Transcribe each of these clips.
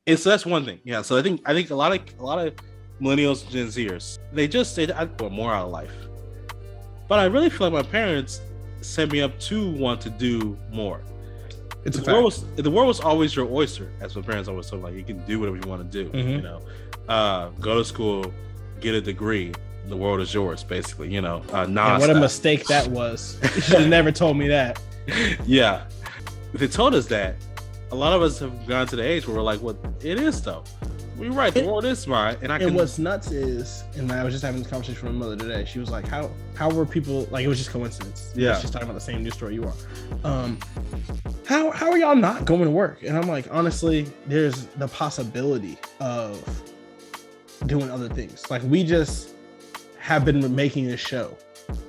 And so that's one thing. Yeah. So I think a lot of millennials and Gen Zers, they I want more out of life. But I really feel like my parents set me up to want to do more. It's the world was always your oyster, as my parents always told me. Like, you can do whatever you want to do. Mm-hmm. You know, go to school, get a degree. The world is yours, basically. You know, and what a mistake that was. You should have never told me that. Yeah, if they told us that, a lot of us have gone to the age where we're like, "Well, it is though." We're right. The world is smart, and what's nuts is, and I was just having this conversation with my mother today. She was like, "How were people like?" It was just coincidence. Yeah, she's talking about the same news story you are. How are y'all not going to work? And I'm like, honestly, there's the possibility of doing other things. Like, we just have been making this show.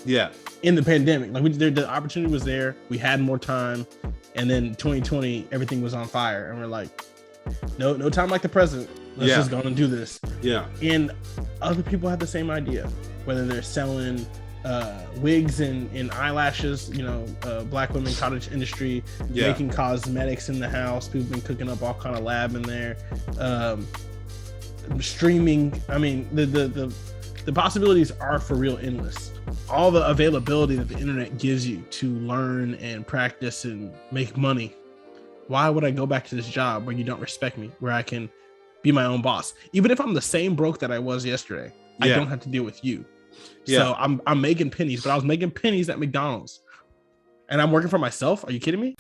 Yeah. In the pandemic, like the opportunity was there. We had more time, and then 2020, everything was on fire, and we're like, no time like the present. Let's just go and do this. Yeah. And other people have the same idea, whether they're selling wigs and eyelashes, you know, black women cottage industry, making cosmetics in the house. People have been cooking up all kind of lab in there, streaming. I mean, the possibilities are for real endless. All the availability that the internet gives you to learn and practice and make money. Why would I go back to this job where you don't respect me, where I can be my own boss? Even if I'm the same broke that I was yesterday, I don't have to deal with you. So I'm making pennies, but I was making pennies at McDonald's, and I'm working for myself. Are you kidding me?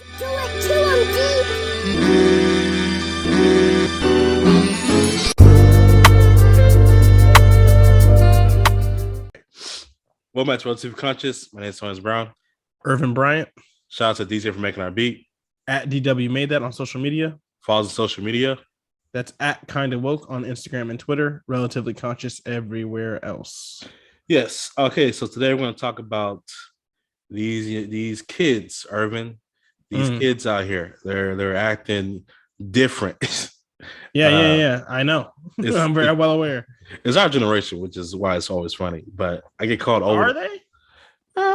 Welcome back to Relative Conscious. My name is Antonious Brown. Irvin Bryant. Shout out to DJ for making our beat. At DW Made That on social media. Follow us on social media. That's at Kinda Woke on Instagram and Twitter. Relatively Conscious everywhere else. Yes. Okay. So today we're going to talk about these kids, Irvin. These kids out here. They're acting different. Yeah. I know. I'm very well aware. It's our generation, which is why it's always funny. But I get called old. Are they?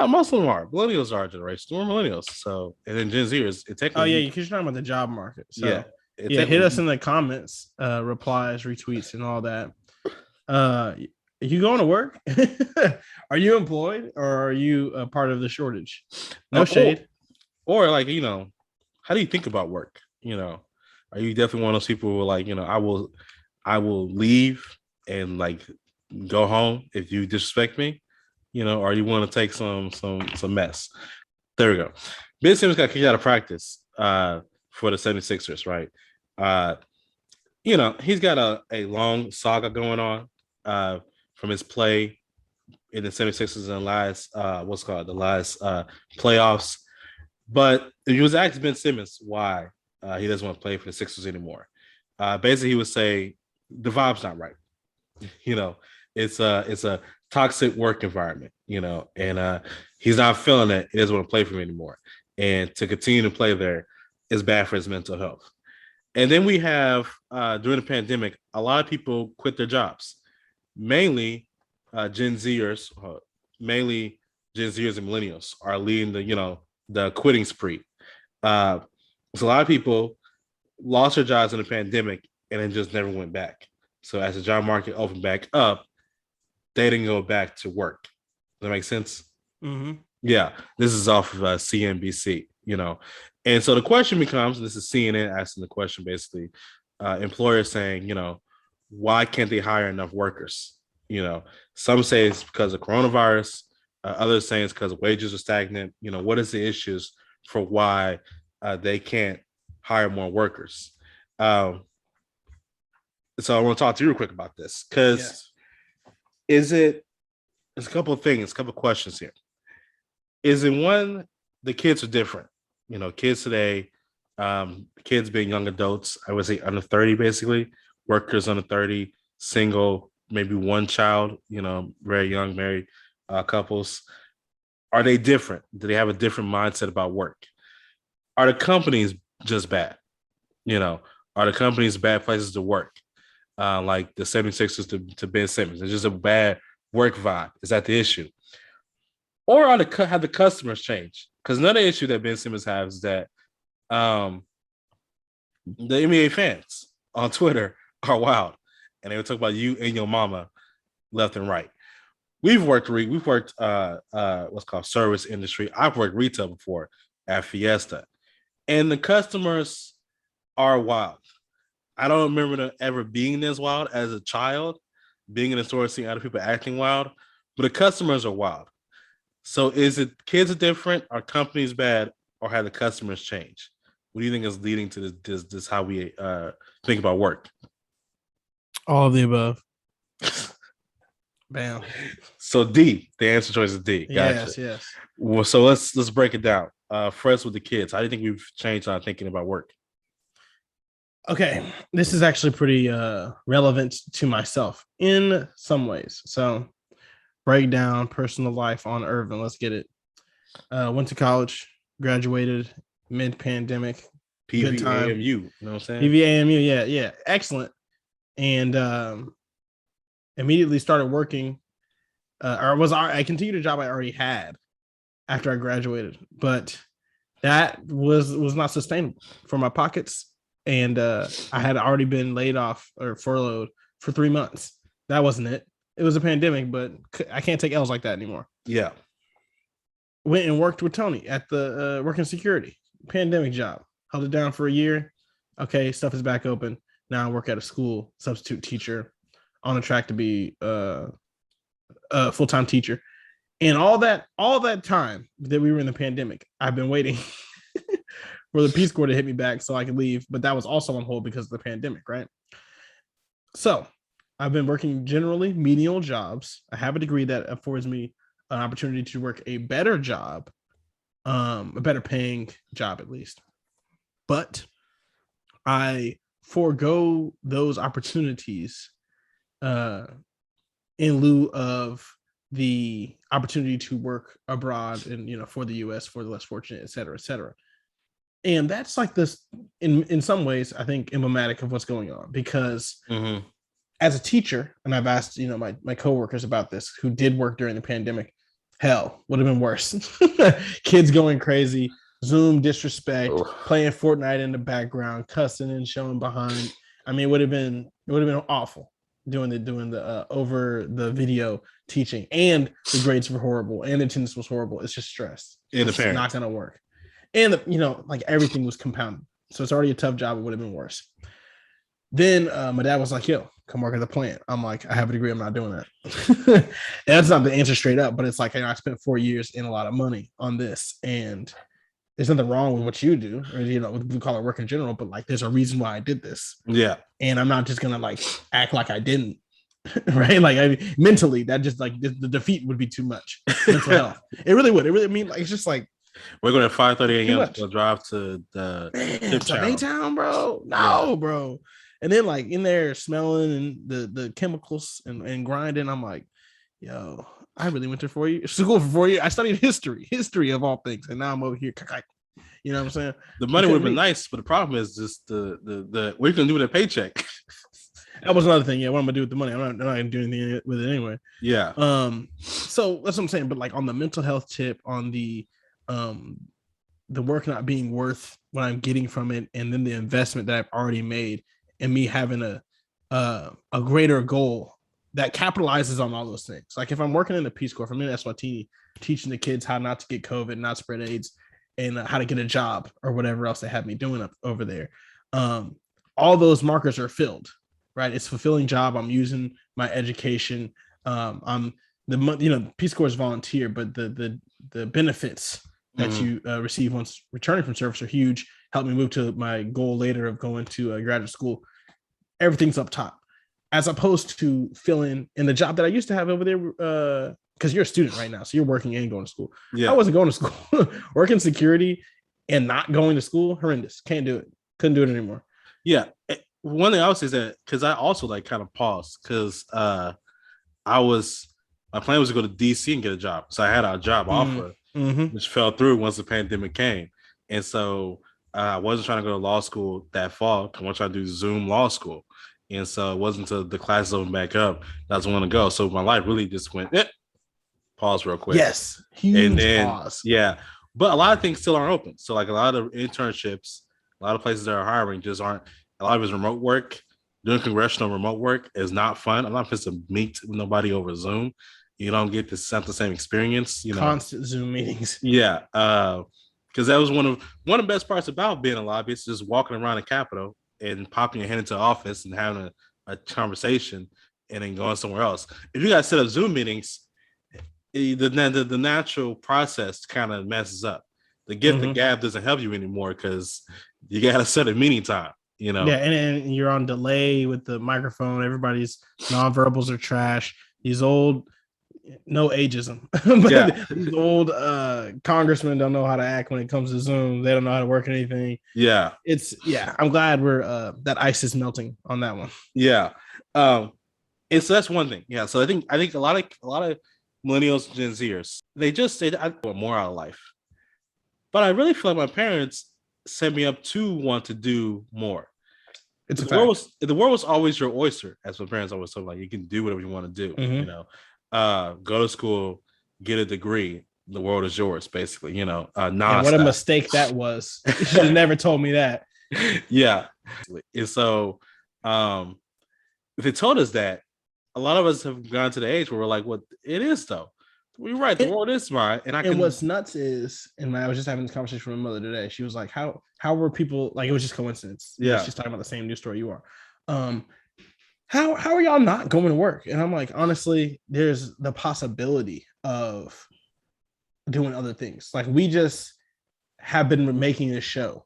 Most of them are. Millennials are our generation. We're millennials. So, and then Gen Zers, it technically. Oh yeah, because you're talking about the job market. So, yeah. Hit us in the comments, replies, retweets, and all that. Are you going to work? Are you employed, or are you a part of the shortage? No shade. Or like, you know, how do you think about work? You know, are you definitely one of those people who are like, you know, I will leave and like go home if you disrespect me? You know, or you want to take some mess. There we go. Ben Simmons got kicked out of practice for the 76ers, right? You know, he's got a long saga going on from his play in the 76ers in the last playoffs. But if you was asked Ben Simmons why he doesn't want to play for the Sixers anymore, basically he would say the vibe's not right. You know, it's a toxic work environment, you know, and he's not feeling it. He doesn't want to play for him anymore. And to continue to play there is bad for his mental health. And then we have, during the pandemic, a lot of people quit their jobs, mainly Gen Zers and millennials are leading the quitting spree. So a lot of people lost their jobs in the pandemic and then just never went back. So as the job market opened back up, they didn't go back to work. Does that make sense? Mm-hmm. Yeah, this is off of CNBC, you know. And so the question becomes, this is CNN asking the question, basically, employers saying, you know, why can't they hire enough workers? You know, some say it's because of coronavirus. Others say it's because wages are stagnant. You know, what is the issues for why they can't hire more workers? So I want to talk to you real quick about this, because there's a couple of things, a couple of questions here. Is it one, the kids are different? You know, kids today, kids being young adults, I would say under 30, basically, workers under 30, single, maybe one child, you know, very young, married couples. Are they different? Do they have a different mindset about work? Are the companies just bad? You know, are the companies bad places to work? Like the 76ers to Ben Simmons. It's just a bad work vibe. Is that the issue? Or have the customers changed? Because another issue that Ben Simmons has is that the NBA fans on Twitter are wild, and they would talk about you and your mama left and right. We've worked what's called service industry. I've worked retail before at Fiesta, and the customers are wild. I don't remember them ever being this wild as a child, being in the store seeing other people acting wild, but the customers are wild. So is it kids are different, are companies bad, or have the customers changed? What do you think is leading to this how we think about work? All of the above. Bam. So D, the answer choice is D. Gotcha. Yes. Well, so let's break it down. First with the kids, how do you think we've changed our thinking about work? Okay, this is actually pretty relevant to myself in some ways. So, breakdown personal life on Irvin. Let's get it. Went to college, graduated mid-pandemic. PVAMU, you know what I'm saying? PVAMU, yeah, excellent. And immediately started working. I continued a job I already had after I graduated, but that was not sustainable for my pockets. And I had already been laid off or furloughed for 3 months. That wasn't it. It was a pandemic, but I can't take L's like that anymore. Yeah. Went and worked with Tony at the working security pandemic job. Held it down for a year. Okay, stuff is back open. Now I work at a school, substitute teacher, on a track to be a full-time teacher. And all that time that we were in the pandemic, I've been waiting for the Peace Corps to hit me back so I could leave. But that was also on hold because of the pandemic, right? So I've been working generally menial jobs. I have a degree that affords me an opportunity to work a better job, a better paying job at least. But I forego those opportunities in lieu of the opportunity to work abroad and, for the US, for the less fortunate, et cetera, et cetera. And that's like this in some ways, I think, emblematic of what's going on because as a teacher, and I've asked, my coworkers about this who did work during the pandemic, hell, would have been worse. Kids going crazy, Zoom disrespect, playing Fortnite in the background, cussing and showing behind. I mean, it would have been awful doing the over the video teaching, and the grades were horrible, and the attendance was horrible. It's just stress. It's not gonna work. And like everything was compounded. So it's already a tough job. It would have been worse. Then my dad was like, yo, come work at the plant. I'm like, I have a degree. I'm not doing that. That's not the answer straight up, but it's like, I spent 4 years and a lot of money on this. And there's nothing wrong with what you do, or, we call it work in general, but like, there's a reason why I did this. Yeah. And I'm not just going to like act like I didn't. Right. Like mentally, that just like the defeat would be too much. Mental health. It really would. Like, it's just like, we're going at 5:30 a.m. to drive to the Baytown, bro. No, yeah. Bro. And then like in there smelling and the chemicals and grinding, I'm like, yo, I really went to school for 4 years. I studied history of all things, and now I'm over here. You know what I'm saying? The money would have been nice, but the problem is just the what are you gonna do with a paycheck? That was another thing. Yeah, what I'm gonna do with the money? I'm not gonna do anything with it anyway. Yeah. So that's what I'm saying. But like on the mental health tip, on the work not being worth what I'm getting from it, and then the investment that I've already made, and me having a greater goal that capitalizes on all those things. Like if I'm working in the Peace Corps, if I'm in SYT, teaching the kids how not to get COVID, not spread AIDS, and how to get a job or whatever else they have me doing over there. All those markers are filled, right? It's a fulfilling job. I'm using my education. Peace Corps is volunteer, but the benefits that you receive once returning from service are huge. Help me move to my goal later of going to graduate school. Everything's up top, as opposed to filling in the job that I used to have over there. Because you're a student right now, so you're working and going to school. Yeah. I wasn't going to school. Working security and not going to school, horrendous. Can't do it. Couldn't do it anymore. Yeah. One thing I would say is that because I also like kind of paused because my plan was to go to DC and get a job. So I had a job offer, which fell through once the pandemic came. And so I wasn't trying to go to law school that fall. I want to try to do Zoom law school. And so it wasn't until the classes opened back up that I was going to go. So my life really just went, pause real quick. Yes. Huge pause. Yeah. But a lot of things still aren't open. So like a lot of internships, a lot of places that are hiring just aren't, a lot of it's remote work. doing congressional remote work is not fun. I'm not supposed to meet nobody over Zoom. You don't get the same experience, Constant Zoom meetings. Yeah. Because that was one of the best parts about being a lobbyist, just walking around the Capitol and popping your head into the office and having a conversation and then going somewhere else. If you guys set up Zoom meetings, the natural process kind of messes up. The gift of gab doesn't help you anymore because you got to set a meeting time. Yeah, and you're on delay with the microphone. Everybody's nonverbals are trash. These old, no ageism, but these old congressmen don't know how to act when it comes to Zoom. They don't know how to work anything. Yeah, I'm glad we're that ice is melting on that one. Yeah, and so that's one thing. Yeah, so I think a lot of millennials, Gen Zers, they I want more out of life, but I really feel like my parents set me up to want to do more. The world was always your oyster, as my parents always told me. Like, you can do whatever you want to do. Go to school, get a degree. The world is yours, basically. What a mistake that was. You should have never told me that. Yeah, and so if they told us that, a lot of us have gone to the age where we're like, "Well, it is though." We're right. The world is smart, and what's nuts is, and I was just having this conversation with my mother today. She was like, "How were people like?" It was just coincidence. Yeah, she's talking about the same news story you are. How are y'all not going to work? And I'm like, honestly, there's the possibility of doing other things. Like, we just have been making this show.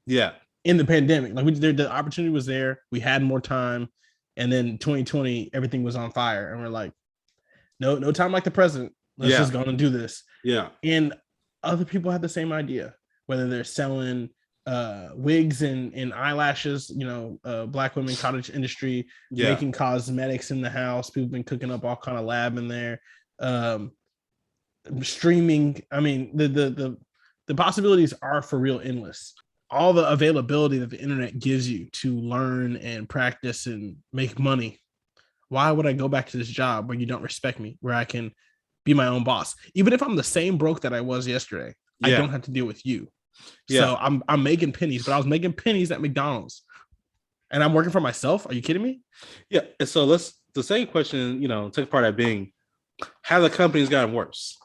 Yeah, in the pandemic, like the opportunity was there. We had more time, and then 2020, everything was on fire, and we're like, no time like the present. Let's just go and do this. Yeah. And other people have the same idea, whether they're selling wigs and eyelashes, Black women cottage industry, making cosmetics in the house. People have been cooking up all kind of lab in there, streaming. I mean, the possibilities are for real endless. All the availability that the internet gives you to learn and practice and make money. Why would I go back to this job where you don't respect me, where I can be my own boss? Even if I'm the same broke that I was yesterday, I don't have to deal with you. So I'm making pennies, but I was making pennies at McDonald's and I'm working for myself. Are you kidding me? Yeah. And so the same question, take part of being, have the companies gotten worse?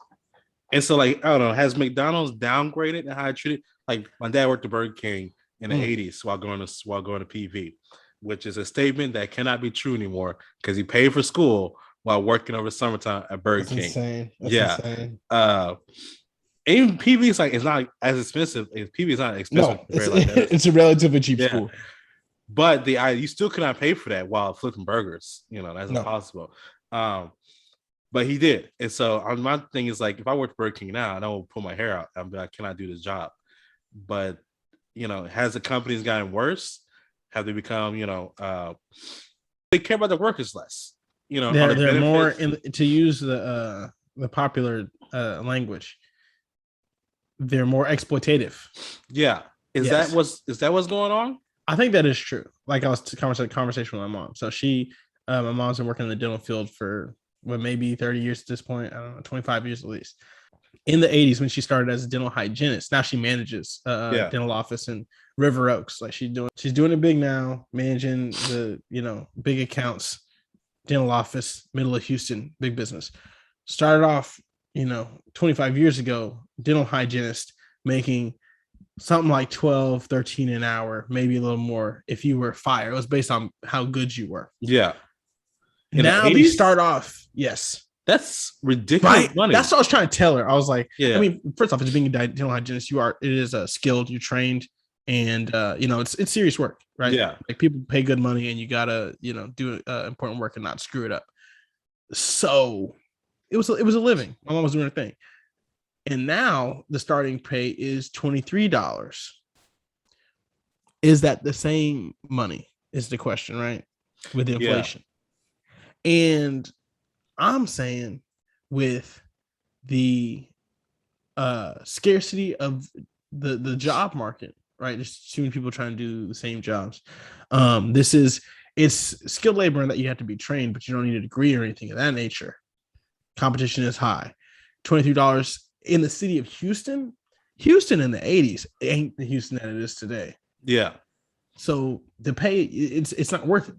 And so, like, I don't know, has McDonald's downgraded and how I treat it? Like, my dad worked at Burger King in the 80s while going to PV, which is a statement that cannot be true anymore because he paid for school while working over the summertime at Burger King. Insane. That's insane. Even PV is like, it's not as expensive. PV is not expensive. No, it's a relatively cheap school. But you still could not pay for that while flipping burgers. That's impossible. But he did. And so my thing is, like, if I worked Burger King now, I don't pull my hair out. I'll be like, can I do this job? But, has the companies gotten worse? Have they become, they care about the workers less? They're more to use the popular language. They're more exploitative. Yeah. Is that what's going on? I think that is true. Like, I was conversation with my mom. So my mom's been working in the dental field for maybe 30 years at this point. I don't know, 25 years at least. In the 80s, when she started as a dental hygienist, now she manages a dental office in River Oaks. Like, she's doing it big now, managing the big accounts, dental office, middle of Houston, big business. Started off 25 years ago, dental hygienist, making something like 12, 13 an hour, maybe a little more if you were fired. It was based on how good you were. Yeah. Now they start off, yes. That's ridiculous money. That's what I was trying to tell her. I was like, I mean, first off, as being a dental hygienist, it is skilled, you're trained, and it's serious work, right? Yeah. Like, people pay good money and you gotta, do important work and not screw it up. So it was a living. My mom was doing her thing. And now the starting pay is $23. Is that the same money? Is the question, right? With inflation. And I'm saying, with the scarcity of the job market, right? There's too many people trying to do the same jobs. It's skilled labor in that you have to be trained, but you don't need a degree or anything of that nature. Competition is high. $23 in the city of Houston. Houston in the 80s ain't the Houston that it is today. Yeah. So the pay, it's not worth it.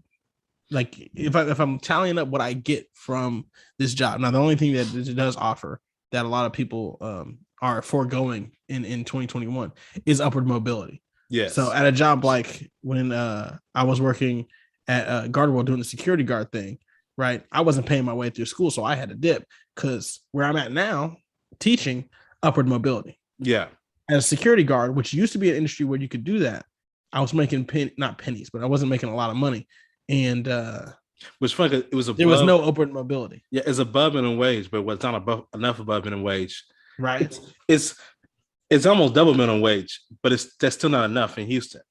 like if I'm tallying up what I get from this job. Now, the only thing that it does offer that a lot of people are foregoing in 2021 is upward mobility. Yes. So at a job like when I was working at Guardworld doing the security guard thing, right? I wasn't paying my way through school, so I had to dip because where I'm at now, teaching upward mobility. Yeah. As a security guard, which used to be an industry where you could do that, I was making not pennies, but I wasn't making a lot of money. And which funny, it was above, there was no upward mobility. Yeah, it's above minimum wage, but what's not above enough above minimum wage. Right. It's almost double minimum wage, but that's still not enough in Houston.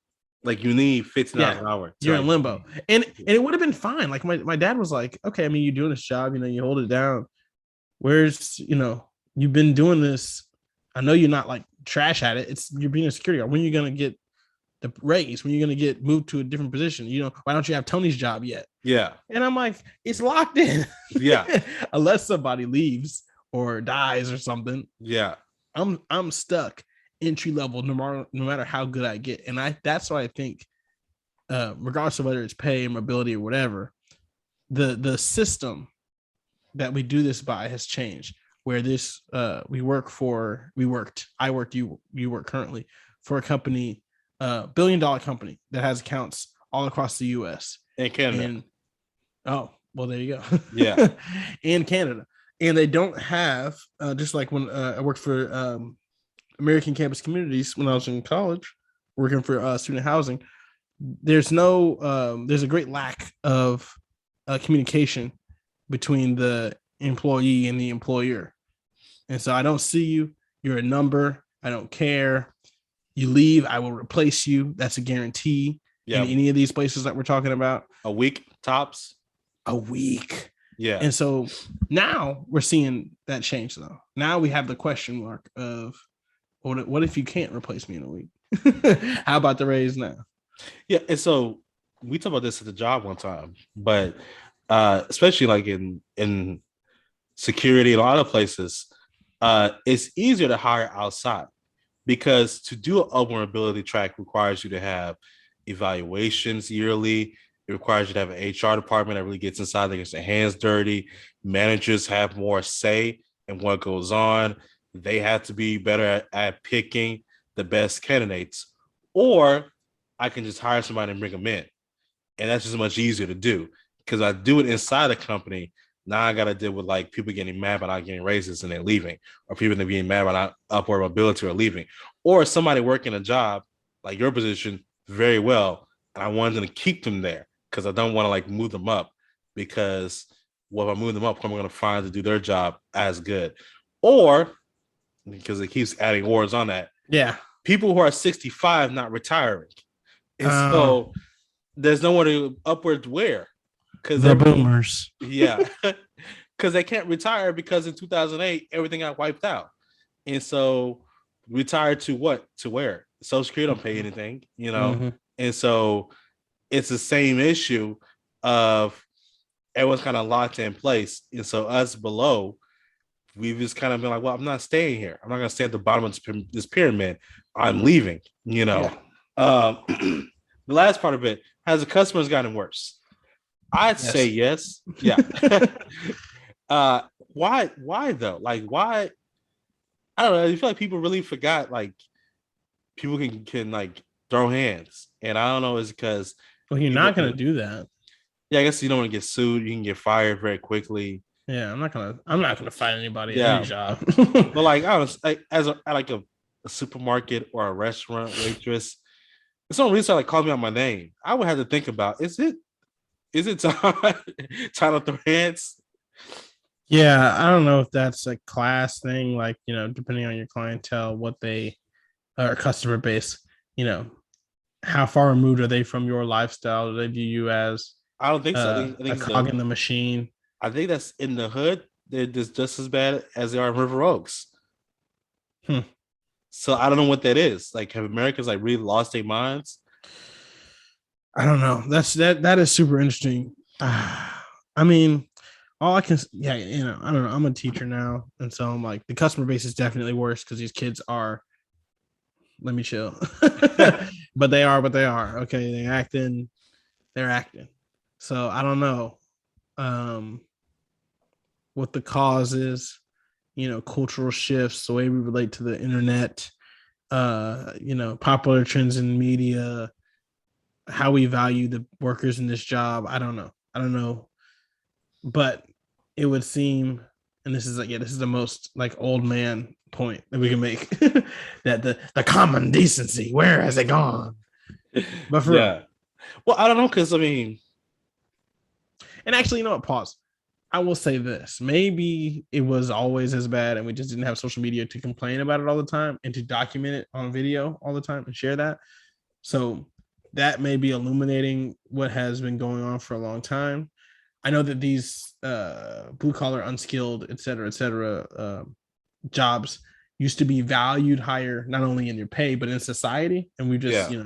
Like you need $15 an hour. You're in limbo. And it would have been fine. Like my dad was like, okay, I mean, you're doing this job, you hold it down. Where's, you've been doing this. I know you're not like trash at it. You're being a security guard. When are you going to get the raise? When are you going to get moved to a different position? Why don't you have Tony's job yet? Yeah. And I'm like, it's locked in. Yeah. Unless somebody leaves or dies or something. Yeah. I'm stuck entry level no matter how good I get. And that's why I think regardless of whether it's pay, mobility, or whatever, the system that we do this by has changed. Where this I work you work currently for a company, $1 billion company that has accounts all across the US and Canada. Oh, well, there you go. Yeah. And Canada. And they don't have, just like when I worked for American Campus Communities when I was in college, working for student housing, there's a great lack of communication between the employee and the employer. And so I don't see you. You're a number. I don't care. You leave, I will replace you. That's a guarantee. In any of these places that we're talking about. A week tops. A week. Yeah. And so now we're seeing that change though. Now we have the question mark of what if you can't replace me in a week? How about the raise now? Yeah. And so we talked about this at the job one time, but especially like in security and a lot of places, it's easier to hire outside because to do an upward mobility track requires you to have evaluations yearly. It requires you to have an HR department that really gets inside, that gets their hands dirty. Managers have more say in what goes on. They have to be better at picking the best candidates. Or I can just hire somebody and bring them in. And that's just much easier to do because I do it inside the company. Now I got to deal with like people getting mad about not getting raises and they're leaving, or people that are being mad about not upward mobility or leaving, or somebody working a job like your position very well. And I wanted to keep them there because I don't want to like move them up because if I move them up, I'm going to find to do their job as good. Or because it keeps adding words on that. Yeah. People who are 65 not retiring. And so there's nowhere to upward wear. Because the boomers. Yeah. Because they can't retire because in 2008, everything got wiped out. And so retired to what? To where? Social Security don't pay anything, Mm-hmm. And so it's the same issue of everyone's kind of locked in place. And so us below, we've just kind of been like, well, I'm not staying here. I'm not going to stay at the bottom of this pyramid. I'm leaving, Yeah. The last part of it, has the customers gotten worse? I'd say yes. Yeah. Why though? Like, why? I don't know. I feel like people really forgot, like, people can like throw hands. And I don't know, it's because you're not going to do that. Yeah, I guess you don't want to get sued. You can get fired very quickly. Yeah, I'm not gonna fight anybody at any job. But like, I was like, at a supermarket or a restaurant waitress, if someone really started like calling me out my name, I would have to think about, is it time to throw hands? Yeah, I don't know if that's a class thing, like, depending on your clientele, what they or customer base, how far removed are they from your lifestyle? Do they view you as I don't think so. I think a cog in the machine? I think that's in the hood. They're just as bad as they are in River Oaks. So I don't know what that is. Like, have Americans like really lost their minds? I don't know. That is super interesting. I mean, all I can, I don't know. I'm a teacher now, and so I'm like, the customer base is definitely worse because these kids are. Let me chill, but they are. Okay, they're acting. So I don't know um, what the cause is. Cultural shifts, the way we relate to the internet, popular trends in media, how we value the workers in this job. I don't know, but it would seem, and this is the most like old man point that we can make, that the common decency, where has it gone? But for real. Yeah. Well, I don't know, because I mean, And actually, Pause. I will say this. Maybe it was always as bad and we just didn't have social media to complain about it all the time and to document it on video all the time and share that. So that may be illuminating what has been going on for a long time. I know that these blue collar, unskilled, et cetera, jobs used to be valued higher, not only in your pay, but in society. And we just, yeah.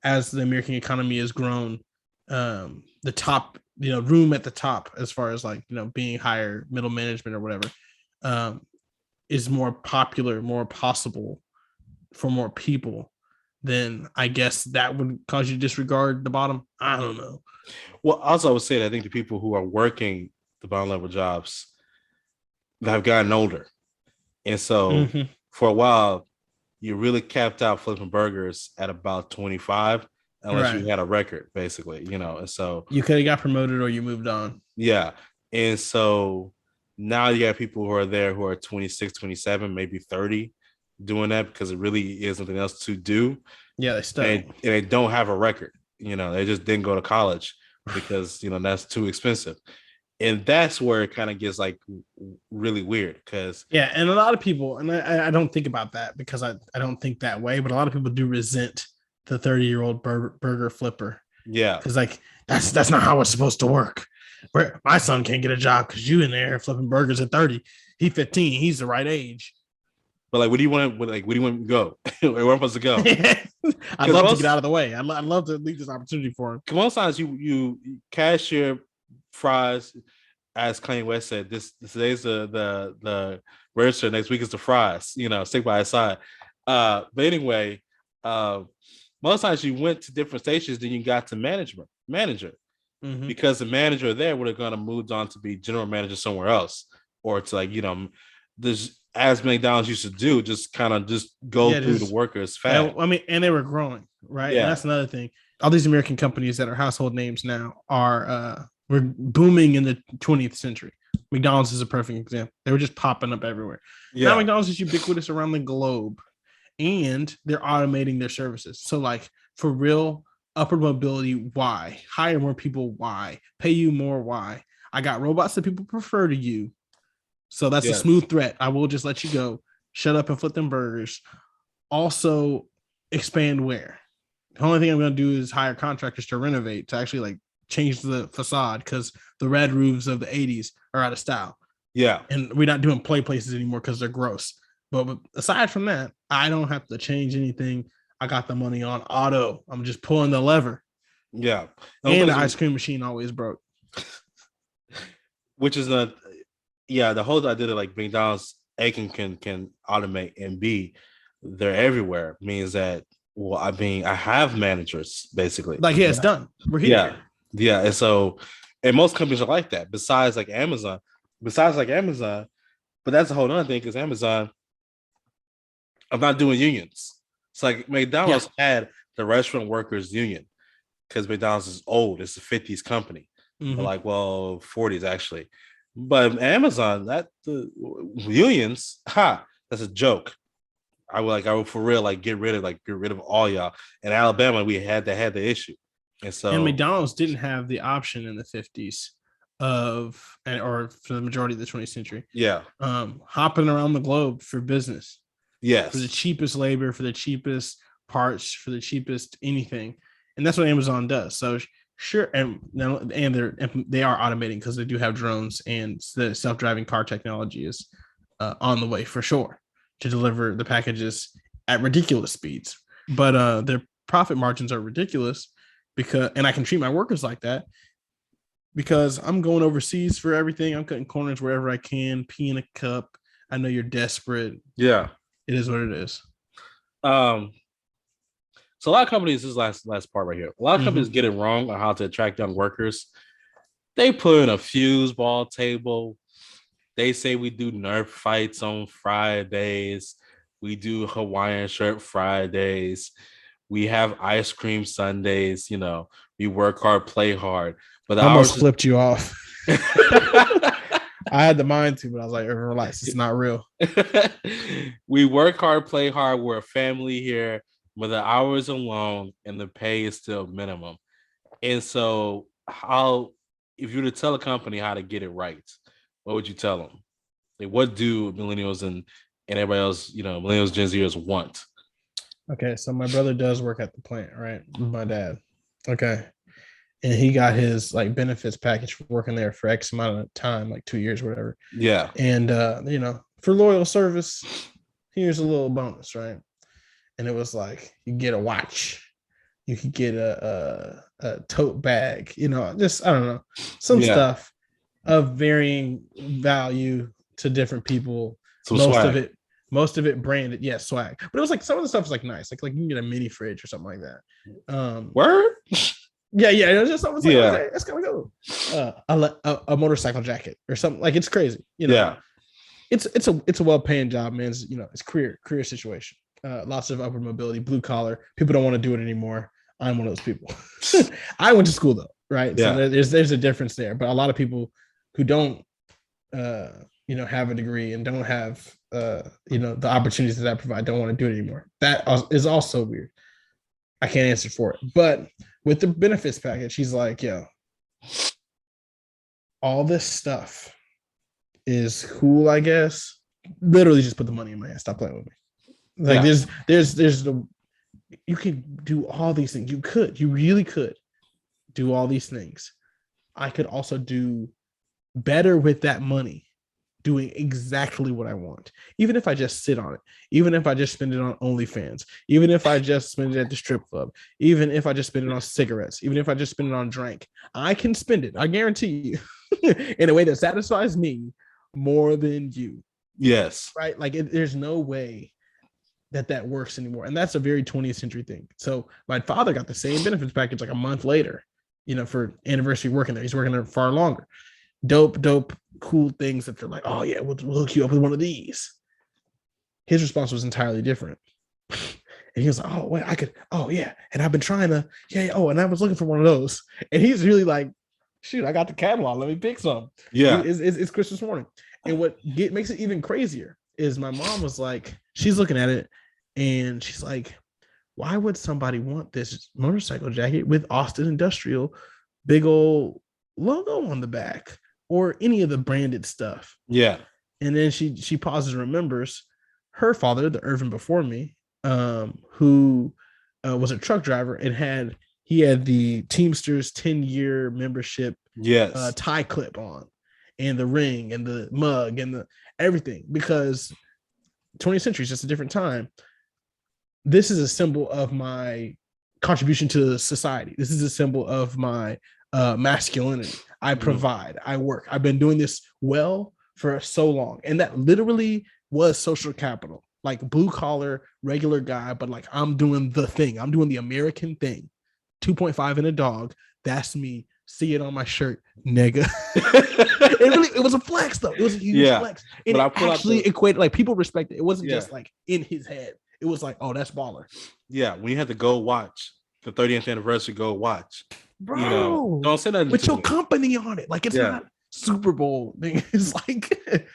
as the American economy has grown, the top, room at the top, as far as like, being higher middle management or whatever, is more popular, more possible for more people, then I guess that would cause you to disregard the bottom. I don't know. Well, also I would say that I think the people who are working the bottom level jobs have gotten older. And so Mm-hmm. for a while, you really capped out flipping burgers at about 25, unless Right. you had a record, basically, And so, You could have got promoted or you moved on. yeah. And so now you have people who are there who are 26, 27, maybe 30 doing that because it really is something else to do. Yeah, they stuck. And they don't have a record. They just didn't go to college because, that's too expensive. And that's where it kind of gets like really weird because, Yeah, and a lot of people, and I don't think about that because I don't think that way, but a lot of people do resent the 30-year-old burger flipper yeah. because like that's not how it's supposed to work. Where my son can't get a job because you in there flipping burgers at 30. He's 15. He's the right age. But like, where do you want to go? Where am I supposed to go? I'd love to get out of the way. I'd love to leave this opportunity for him. Come on, sometimes you cash your fries, as Kanye West said. Today's the register. Next week is the fries. Stick by his side. But anyway, most times you went to different stations, then you got to manager, because the manager there would have gone to moved on to be general manager somewhere else, or to there's, as McDonald's used to do, just kind of just go through the workers fast. I mean, and they were growing, right? Yeah. And that's another thing. All these American companies that are household names now are we're booming in the 20th century. McDonald's is a perfect example. They were just popping up everywhere. Yeah. Now McDonald's is ubiquitous around the globe, and they're automating their services. So like for real, upward mobility, why? Hire more people, why? Pay you more, why? I got robots that people prefer to you. So that's a smooth threat. I will just let you go. Shut up and flip them burgers. Also, expand where? The only thing I'm going to do is hire contractors to renovate, to actually like change the facade, because the red roofs of the 80s are out of style. Yeah. And we're not doing play places anymore because they're gross. But aside from that, I don't have to change anything. I got the money on auto. I'm just pulling the lever. Yeah. And the ice cream machine always broke. Which is not... Yeah, the whole idea that like McDonald's A can automate, and B, they're everywhere, means that, well, I mean, I have managers basically. Like, yeah, it's done. We're here. Yeah. And so, and most companies are like that, besides Amazon, but that's a whole other thing, because Amazon, I'm not doing unions. It's like McDonald's had the restaurant workers union, because McDonald's is old. It's a 50s company. Like, well, 40s actually. But Amazon, that the unions, that's a joke. I would for real get rid of all y'all. In Alabama, we had the issue, and McDonald's didn't have the option in the 50s or for the majority of the 20th century. Yeah, hopping around the globe for business. Yes, for the cheapest labor, for the cheapest parts, for the cheapest anything, and that's what Amazon does. So. Sure, and they are automating because they do have drones, and the self-driving car technology is on the way for sure to deliver the packages at ridiculous speeds. But their profit margins are ridiculous and I can treat my workers like that because I'm going overseas for everything. I'm cutting corners wherever I can, peeing a cup. I know you're desperate. Yeah, it is what it is. So a lot of companies, this last part right here, a lot of companies get it wrong on how to attract young workers. They put in a fuse ball table. They say we do Nerf fights on Fridays. We do Hawaiian shirt Fridays. We have ice cream Sundays. We work hard, play hard. But the I almost hours. flipped you off. I had the mind to, but I was like, relax, it's not real. We work hard, play hard. We're a family here, but the hours are long and the pay is still minimum. And so, if you were to tell a company how to get it right, what would you tell them? Like, what do millennials and everybody else, millennials, Gen Zers want? Okay, so my brother does work at the plant, right? My dad. Okay. And he got his like benefits package for working there for X amount of time, like 2 years, whatever. Yeah. And for loyal service, here's a little bonus, right? And it was like you get a watch, you could get a tote bag, just I don't know, some stuff of varying value to different people. Some swag. Most of it branded, yeah, swag. But it was like some of the stuff was like nice, like you can get a mini fridge or something like that. Word? Yeah, it was just something like, okay, that's kind of cool. A motorcycle jacket or something, like it's crazy, Yeah. It's a well-paying job, man. It's career situation. Lots of upward mobility, blue collar. People don't want to do it anymore. I'm one of those people. I went to school though, right? Yeah. So there's a difference there. But a lot of people who don't have a degree and don't have the opportunities that I provide don't want to do it anymore. That is also weird. I can't answer for it. But with the benefits package, he's like, yo, all this stuff is cool, I guess. Literally just put the money in my hand. Stop playing with me. Like there's you can do all these things. You really could do all these things. I could also do better with that money, doing exactly what I want. Even if I just sit on it, even if I just spend it on OnlyFans, even if I just spend it at the strip club, even if I just spend it on cigarettes, even if I just spend it on drink, I can spend it, I guarantee you, in a way that satisfies me more than you. Yes. Right? Like there's no way that works anymore. And that's a very 20th century thing. So my father got the same benefits package like a month later, for anniversary working there. He's working there far longer. Dope, cool things that they're like, oh yeah, we'll hook you up with one of these. His response was entirely different. And he was like, oh wait, I could, oh yeah. And I've been trying to, and I was looking for one of those. And he's really like, shoot, I got the catalog. Let me pick some. Yeah. It's Christmas morning. And what makes it even crazier is my mom was like, she's looking at it and she's like, why would somebody want this motorcycle jacket with Austin Industrial big old logo on the back or any of the branded stuff? Yeah. And then she pauses and remembers her father, the Irvin before me, who was a truck driver and he had the Teamsters 10-year membership tie clip on, and the ring and the mug and the everything, because 20th century is just a different time. This is a symbol of my contribution to society. This is a symbol of my masculinity. I provide, I work. I've been doing this well for so long. And that literally was social capital, like blue collar, regular guy, but like I'm doing the thing. I'm doing the American thing. 2.5 and a dog. That's me. See it on my shirt, nigga. It was a flex though. It was a huge flex. And it actually equated, like people respect it. It wasn't just like in his head. It was like, oh, that's baller. Yeah, when you had the gold watch, the 30th anniversary gold watch. Bro, don't say that with your company on it. Like it's not Super Bowl thing. It's like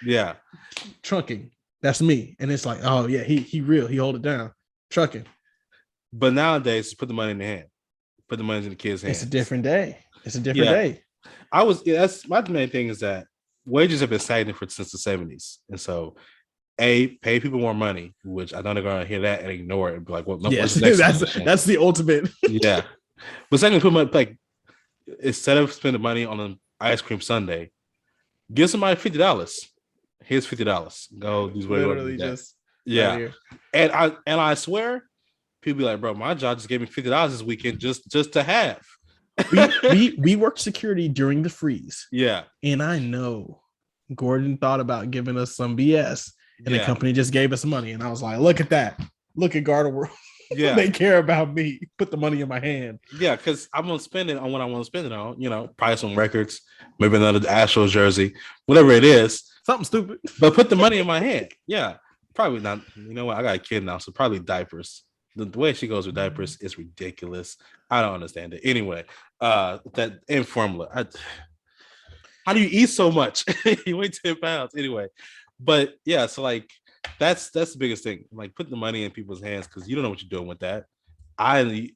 trucking. That's me. And it's like, oh yeah, he real. He hold it down. Trucking. But nowadays, put the money in the hand. Put the money in the kids' hands. It's a different day. Day. That's my main thing is that wages have been stagnant since the 70s. And so pay people more money, which I know they're gonna hear that and ignore it and be like, well, no, yes, that's the ultimate. Yeah. But secondly, put money, like instead of spending money on an ice cream sundae, give somebody $50. Here's $50. Go do what literally just right. And I swear, people be like, bro, my job just gave me $50 this weekend just to have. we worked security during the freeze. Yeah. And I know Gordon thought about giving us some BS, and the company just gave us money. And I was like, look at that. Look at Garda World. Yeah. They care about me. Put the money in my hand. Yeah, because I'm gonna spend it on what I want to spend it on, probably some records, maybe another Astros jersey, whatever it is. Something stupid. But put the money in my hand. Yeah, probably not. You know what? I got a kid now, so probably diapers. The way she goes with diapers is ridiculous. I don't understand it. Anyway, that and formula. How do you eat so much? You weigh 10 pounds. Anyway, but yeah, so like that's the biggest thing. Like put the money in people's hands because you don't know what you're doing with that.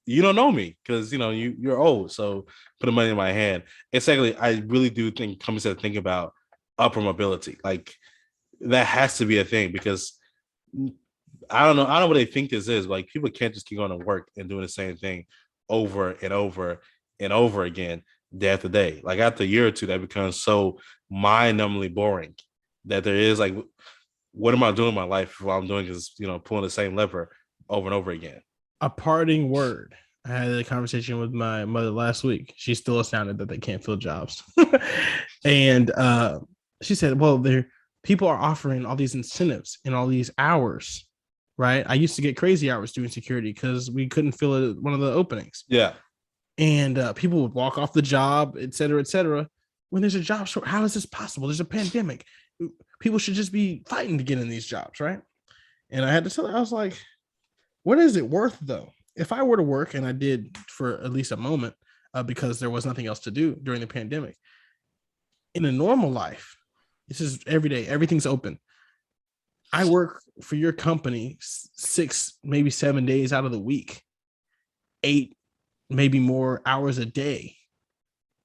You don't know me because you're old. So put the money in my hand. And secondly, I really do think companies have to think about upper mobility. Like that has to be a thing because I don't know what they think this is. Like people can't just keep going to work and doing the same thing over and over and over again day after day. Like after a year or two, that becomes so mind-numbingly boring that there is like, what am I doing in my life if all I'm doing is pulling the same lever over and over again? A parting word. I had a conversation with my mother last week. She's still astounded that they can't fill jobs. And she said, well, people are offering all these incentives and all these hours, right? I used to get crazy hours doing security because we couldn't fill it at one of the openings. Yeah. And people would walk off the job, et cetera, et cetera. When there's a job short, how is this possible? There's a pandemic. People should just be fighting to get in these jobs, right? And I had to tell her, I was like, what is it worth, though? If I were to work, and I did for at least a moment because there was nothing else to do during the pandemic, in a normal life, this is every day, everything's open. I work for your company 6, maybe 7 days out of the week, 8, maybe more hours a day.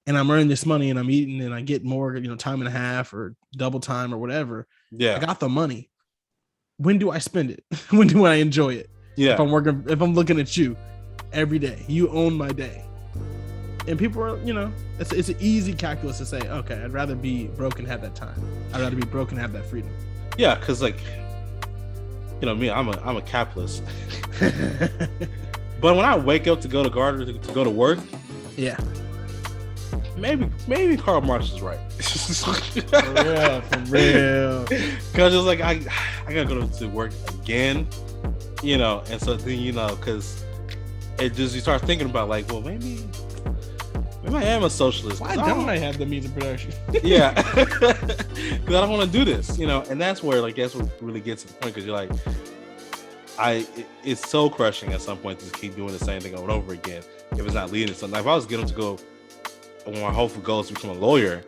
And I'm earning this money and I'm eating and I get more, time and a half or double time or whatever. Yeah. I got the money. When do I spend it? When do I enjoy it? Yeah. If I'm looking at you every day, you own my day. And people are, it's an easy calculus to say, okay, I'd rather be broke and have that time. I'd rather be broke and have that freedom. Yeah, because like, me, I'm a capitalist. But when I wake up to go to Gardner to go to work, yeah, maybe Karl Marx is right. For real. Because it's like I gotta go to work again, and so then because it just you start thinking about like, well, maybe I am a socialist. Why don't I have the means of production? Yeah, because I don't want to do this, and that's what really gets to the point because you're like, it's so crushing at some point to just keep doing the same thing over and over again if it's not leading to something. Like if I was getting to go, when my hopeful goal is to become a lawyer,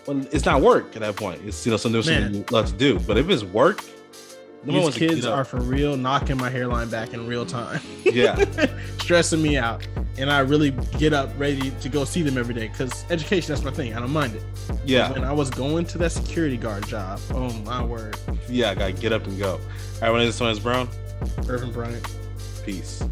well, it's not work at that point. It's something you love to do. But if it's work, these kids are for real knocking my hairline back in real time. Yeah, stressing me out, and I really get up ready to go see them every day because education, that's my thing. I don't mind it. Yeah. When I was going to that security guard job, oh my word. Yeah, I gotta get up and go. All right, my name is Antonious Brown. Irvin Bryant. Peace.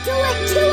Do it.